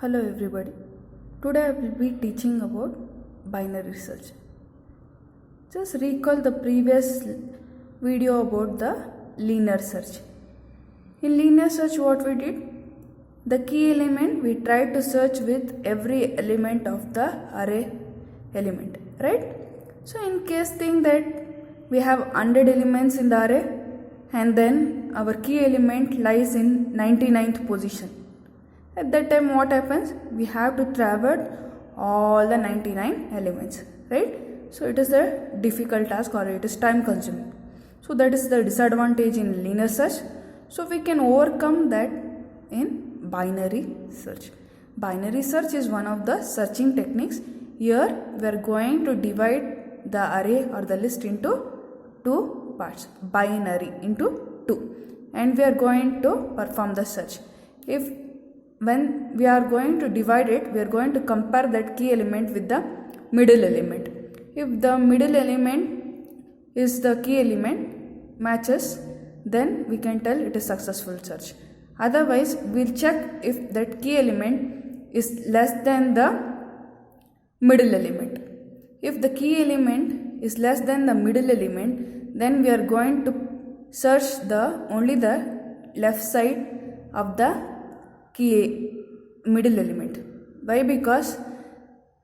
Hello everybody. Today I will be teaching about binary search. Just recall the previous video about the linear search. In linear search what we did? The key element we tried to search with every element of the array element, right? So in case think that we have 100 elements in the array and then our key element lies in 99th position. At that time what happens? We have to traverse all the 99 elements, right? So it is a difficult task or it is time consuming. So that is the disadvantage in linear search. So we can overcome that in binary search. Binary search is one of the searching techniques. Here we are going to divide the array or the list into two parts, binary into two, and we are going to perform the search. When we are going to divide it, we are going to compare that key element with the middle element. If the middle element is the key element matches, then we can tell it is successful search. Otherwise, we will check if that key element is less than the middle element. If the key element is less than the middle element, then we are going to search only the left side of the key middle element. Why? Because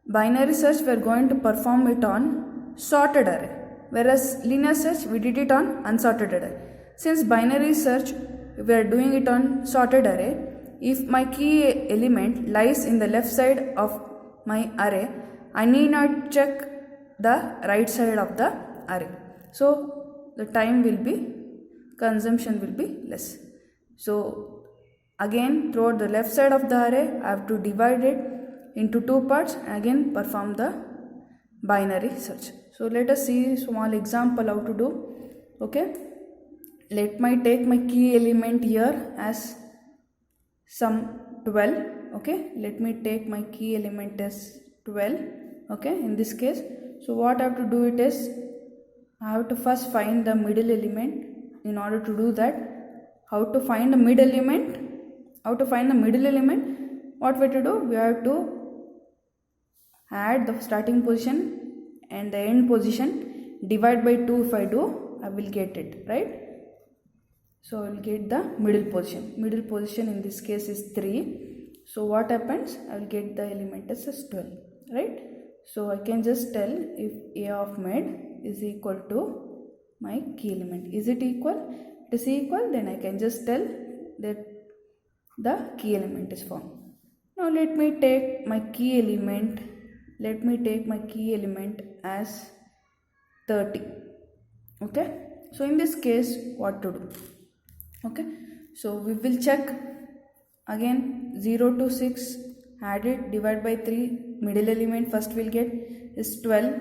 binary search we are going to perform it on sorted array, whereas linear search we did it on unsorted array. Since binary search we are doing it on sorted array, if my key element lies in the left side of my array, I need not check the right side of the array. So the consumption will be less. So again, throughout the left side of the array, I have to divide it into two parts and again perform the binary search. So let us see a small example how to do. Okay, let me take my key element here as some 12. Okay, let me take my key element as 12. Okay, in this case, so what I have to do it is, I have to first find the middle element. In order to do that, how to find the middle element? What we have to do? We have to add the starting position and the end position, divide by 2. If I do, I will get it, right? So I will get the middle position. Middle position in this case is 3. So what happens? I will get the element as 12, right? So I can just tell if A of mid is equal to my key element. Is it equal? It is equal, then I can just tell that the key element is formed. Now let me take my key element. Let me take my key element as 30. Okay. So in this case, what to do? Okay. So we will check again 0 to 6. Add it, divide by 3. Middle element first we'll get is 12.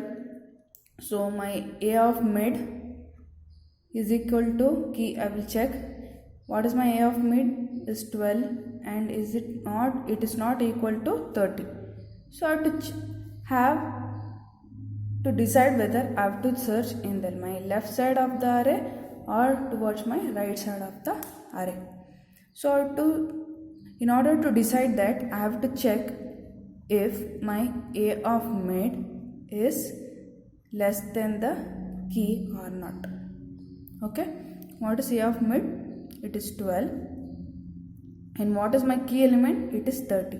So my A of mid is equal to key. I will check. What is my A of mid is 12 and is it not? It is not equal to 30. So I have to decide whether I have to search in my left side of the array or towards my right side of the array. So in order to decide that, I have to check if my A of mid is less than the key or not. Okay. What is A of mid? It is 12. And what is my key element? It is 30.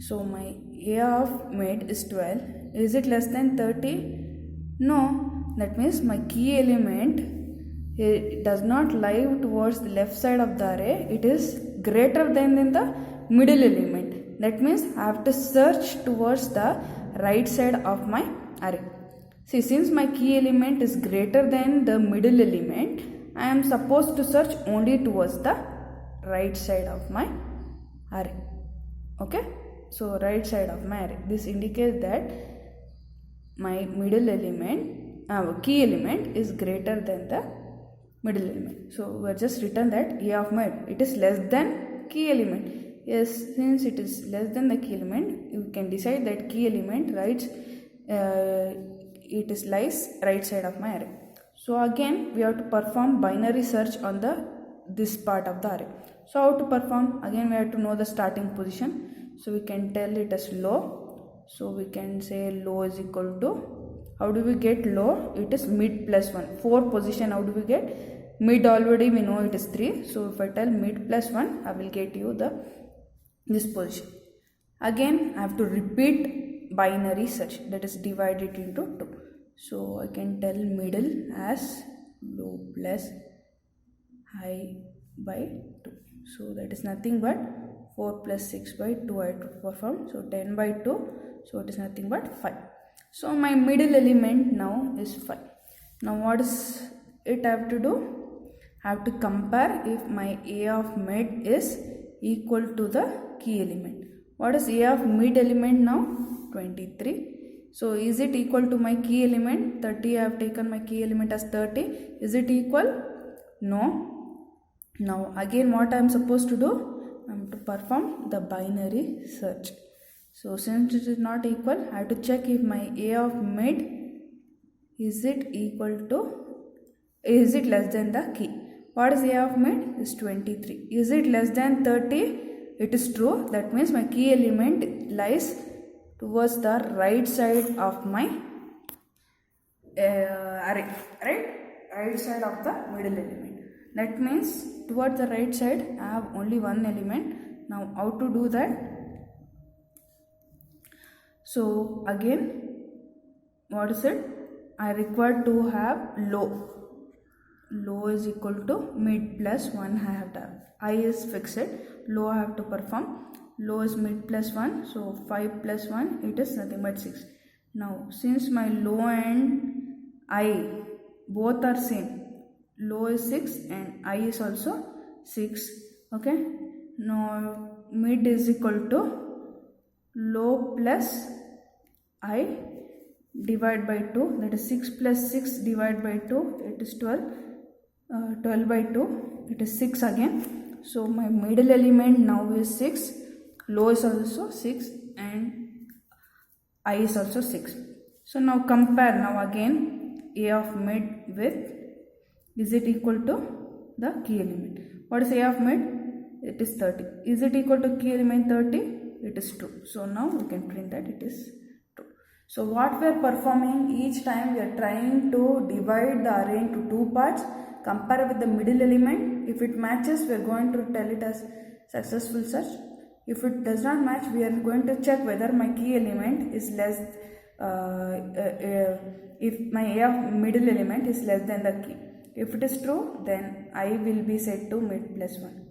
So my A of mid is 12. Is it less than 30? No. That means my key element, it does not lie towards the left side of the array. It is greater than the middle element. That means I have to search towards the right side of my array. See, since my key element is greater than the middle element, I am supposed to search only towards the right side of my array. Okay, so right side of my array. This indicates that my middle element, key element is greater than the middle element. So we are just written that A of mid, it is less than key element. Yes, since it is less than the key element, you can decide that key element lies right side of my array. So again we have to perform binary search on this part of the array. So how to perform? Again we have to know the starting position. so we can tell it as low. So we can say low is equal to, how do we get low? It is mid plus 1. 4 position, how do we get? Mid already we know it is 3. So if I tell mid plus 1, I will get you this position. Again, I have to repeat binary search, that is divide it into 2. So I can tell middle as low plus high by 2. So that is nothing but 4 plus 6 by 2 I have to perform. So 10 by 2. So it is nothing but 5. So my middle element now is 5. Now what is it I have to do? I have to compare if my A of mid is equal to the key element. What is A of mid element now? 23. So is it equal to my key element? 30. I have taken my key element as 30. Is it equal? No. Now again what I am supposed to do? I am to perform the binary search. So since it is not equal, I have to check if my A of mid is it less than the key. What is A of mid? Is 23. Is it less than 30? It is true. That means my key element lies towards the right side of my array, right side of the middle element. That means towards the right side I have only one element. Now how to do that? So again, what is it? I require to have low. Low is equal to mid plus 1 I have to have. I is fixed. Low I have to perform. Low is mid plus 1. So 5 plus 1, it is nothing but 6. Now since my low and I both are same, low is 6 and I is also 6. Okay. Now mid is equal to low plus I divide by 2, that is 6 plus 6 divide by 2, it is 12. 12 by 2, it is 6 again. So my middle element now is 6, low is also 6 and I is also 6. So now compare now again A of mid with, is it equal to the key element? What is A of mid? It is 30. Is it equal to key element 30? It is true. So now we can print that it is true. So what we are performing, each time we are trying to divide the array into 2 parts, compare with the middle element. If it matches, we are going to tell it as successful search. If it does not match, we are going to check whether my key element is less, if my A of middle element is less than the key. If it is true, then I will be set to mid plus 1.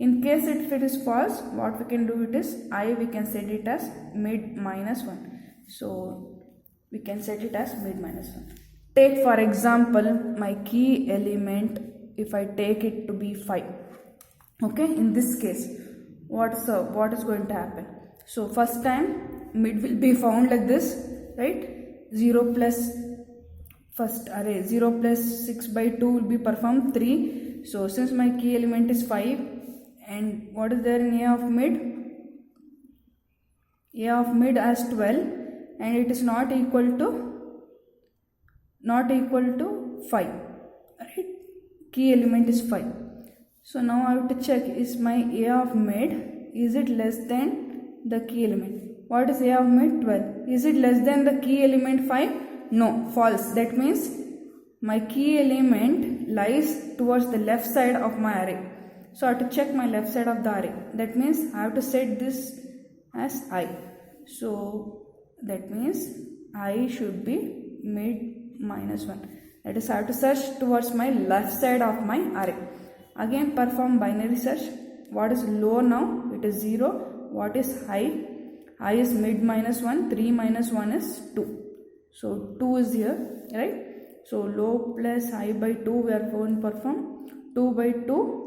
In case if it is false, what we can do it is, we can set it as mid minus 1. So we can set it as mid minus 1. Take for example my key element, if I take it to be 5. Okay, in this case, what is going to happen? So first time mid will be found like this, right? 0 plus first array 0 plus 6 by 2 will be performed 3. So since my key element is 5, and what is there in A of mid? A of mid as 12, and it is not equal to 5, right? Key element is 5. So now I have to check, is my A of mid, is it less than the key element? What is A of mid? 12. Is it less than the key element 5? No, false. That means my key element lies towards the left side of my array. So I have to check my left side of the array. That means I have to set this as I. So that means I should be mid minus 1. That is, I have to search towards my left side of my array. Again perform binary search. What is low now? It is 0. What is high? High is mid minus 1. 3 minus 1 is 2. So 2 is here, right? So low plus high by 2 we are going to perform. 2 by 2